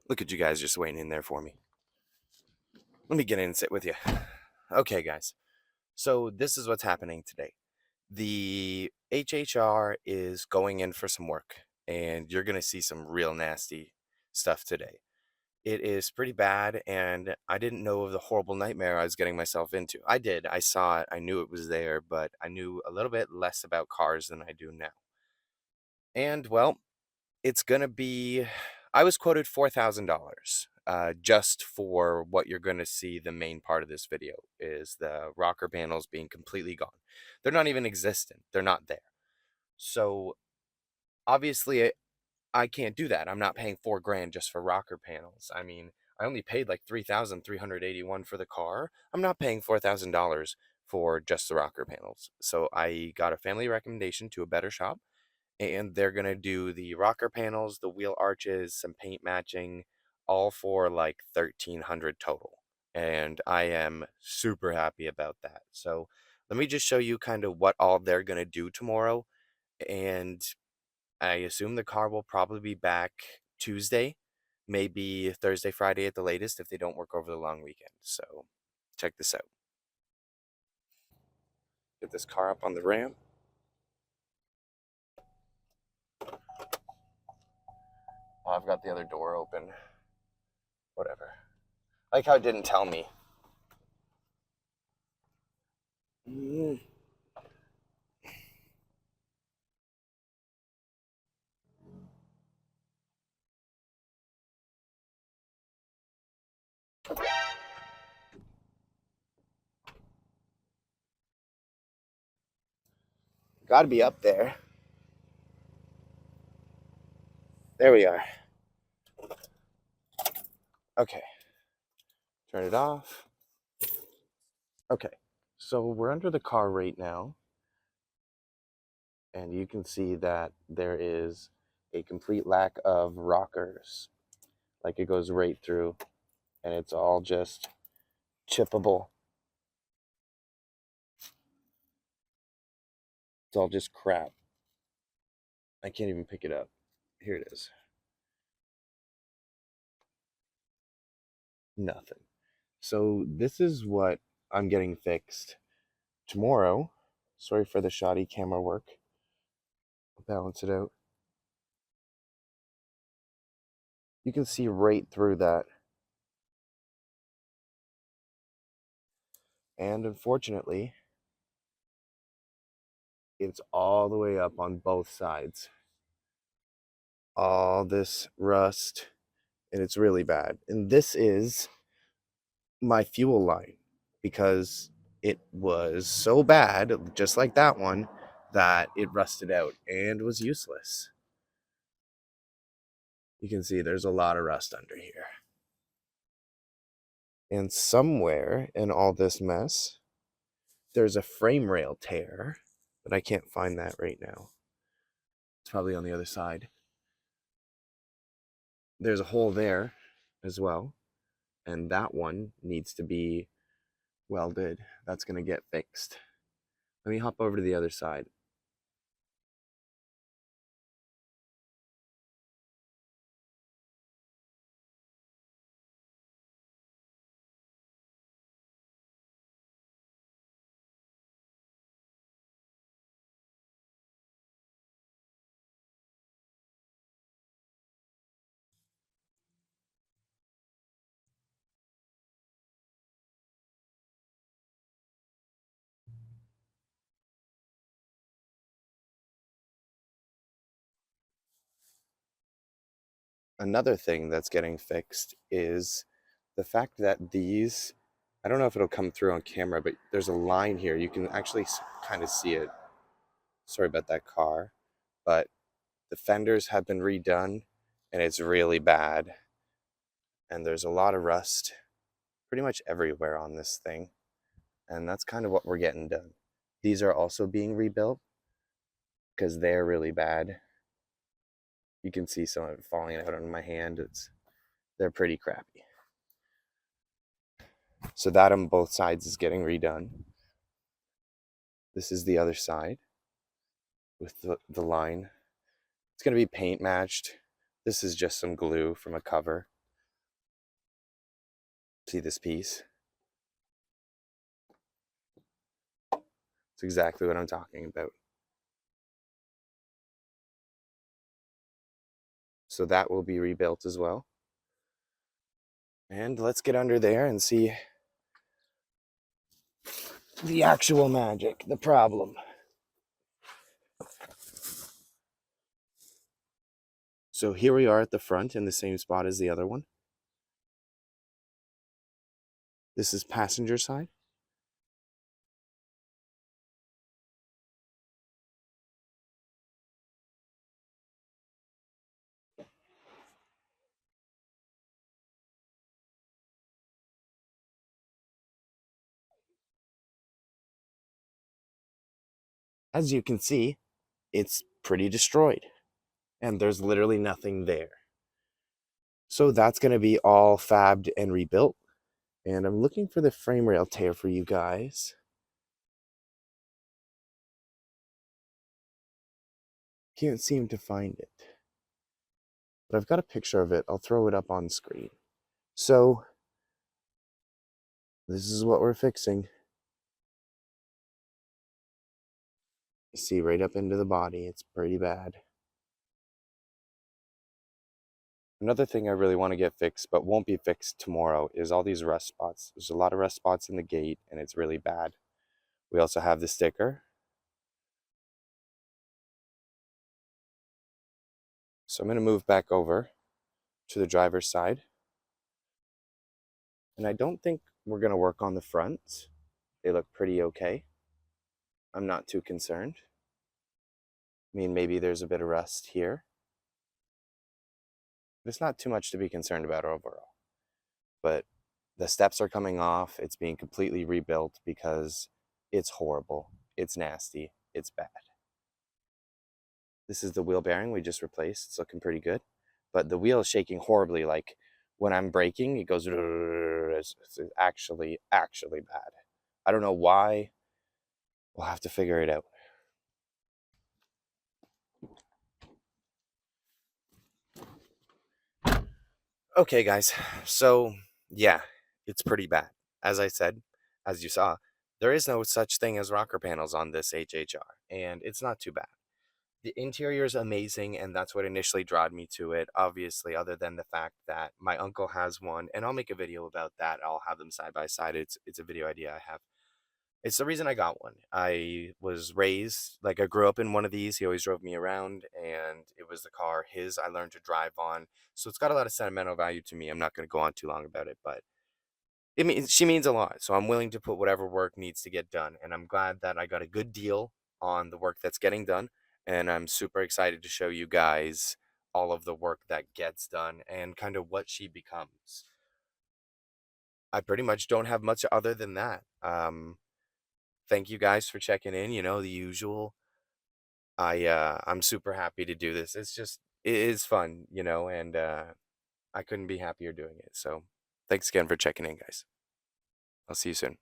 Look at you guys just waiting in there for me. Let me get in and sit with you. Okay, guys. So this is what's happening today. The HHR is going in for some work, and you're going to see some real nasty stuff today. It is pretty bad, and I didn't know of the horrible nightmare I was getting myself into. I did. I saw it. I knew it was there, but I knew a little bit less about cars than I do now. And, well, it's gonna be I was quoted $4,000 just for what you're gonna see. The main part of this video is the rocker panels being completely gone. They're not even existent. They're not there. So obviously I can't do that. I'm not paying 4 grand just for rocker panels. I mean, I only paid like 3,381 for the car. I'm not paying $4,000 for just the rocker panels. So I got a family recommendation to a better shop, and they're gonna do the rocker panels, the wheel arches, some paint matching, all for like 1,300 total. And I am super happy about that. So let me just show you kind of what all they're gonna do tomorrow. And I assume the car will probably be back Tuesday, maybe Thursday, Friday at the latest if they don't work over the long weekend. So check this out. Get this car up on the ramp. Oh, I've got the other door open. Whatever. Like how it didn't tell me. Mm. Gotta be up there. There we are. Okay. Turn it off. Okay. So we're under the car right now. And you can see that there is a complete lack of rockers. Like it goes right through. And it's all just chippable. It's all just crap. I can't even pick it up. Here it is. Nothing. So this is what I'm getting fixed tomorrow. Sorry for the shoddy camera work. I'll balance it out. You can see right through that. And unfortunately, it's all the way up on both sides. All this rust, and it's really bad. And this is my fuel line, because it was so bad, just like that one, that it rusted out and was useless. You can see there's a lot of rust under here. And somewhere in all this mess, there's a frame rail tear, but I can't find that right now. It's probably on the other side. There's a hole there as well, and that one needs to be welded. That's going to get fixed. Let me hop over to the other side. Another thing that's getting fixed is the fact that these, I don't know if it'll come through on camera, but there's a line here. You can actually kind of see it. Sorry about that car, but the fenders have been redone and it's really bad. And there's a lot of rust pretty much everywhere on this thing. And that's kind of what we're getting done. These are also being rebuilt because they're really bad. You can see some of it falling out on my hand. They're pretty crappy. So that on both sides is getting redone. This is the other side. with the line. It's going to be paint matched. This is just some glue from a cover. See this piece? It's exactly what I'm talking about. So that will be rebuilt as well. And let's get under there and see the actual magic, the problem. So here we are at the front in the same spot as the other one. This is passenger side. As you can see, it's pretty destroyed and there's literally nothing there. So that's going to be all fabbed and rebuilt. And I'm looking for the frame rail tear for you guys. Can't seem to find it. But I've got a picture of it. I'll throw it up on screen. So this is what we're fixing. You see right up into the body. It's pretty bad. Another thing I really want to get fixed, but won't be fixed tomorrow, is all these rust spots. There's a lot of rust spots in the gate, and it's really bad. We also have the sticker. So I'm going to move back over to the driver's side. And I don't think we're going to work on the fronts. They look pretty okay. I'm not too concerned. I mean, maybe there's a bit of rust here. But it's not too much to be concerned about overall. But the steps are coming off. It's being completely rebuilt because it's horrible. It's nasty. It's bad. This is the wheel bearing we just replaced. It's looking pretty good. But the wheel is shaking horribly. Like when I'm braking, it goes, it's actually bad. I don't know why. We'll have to figure it out. Okay, guys. So, yeah, it's pretty bad. As I said, as you saw, there is no such thing as rocker panels on this HHR, and it's not too bad. The interior is amazing, and that's what initially drawed me to it, obviously, other than the fact that my uncle has one, and I'll make a video about that. I'll have them side by side. It's a video idea I have. It's the reason I got one. I was raised, like I grew up in one of these. He always drove me around, and it was the car his I learned to drive on. So it's got a lot of sentimental value to me. I'm not going to go on too long about it, but she means a lot. So I'm willing to put whatever work needs to get done, and I'm glad that I got a good deal on the work that's getting done, and I'm super excited to show you guys all of the work that gets done and kind of what she becomes. I pretty much don't have much other than that. Thank you guys for checking in, the usual. I'm super happy to do this. It is fun, and I couldn't be happier doing it. So thanks again for checking in, guys. I'll see you soon.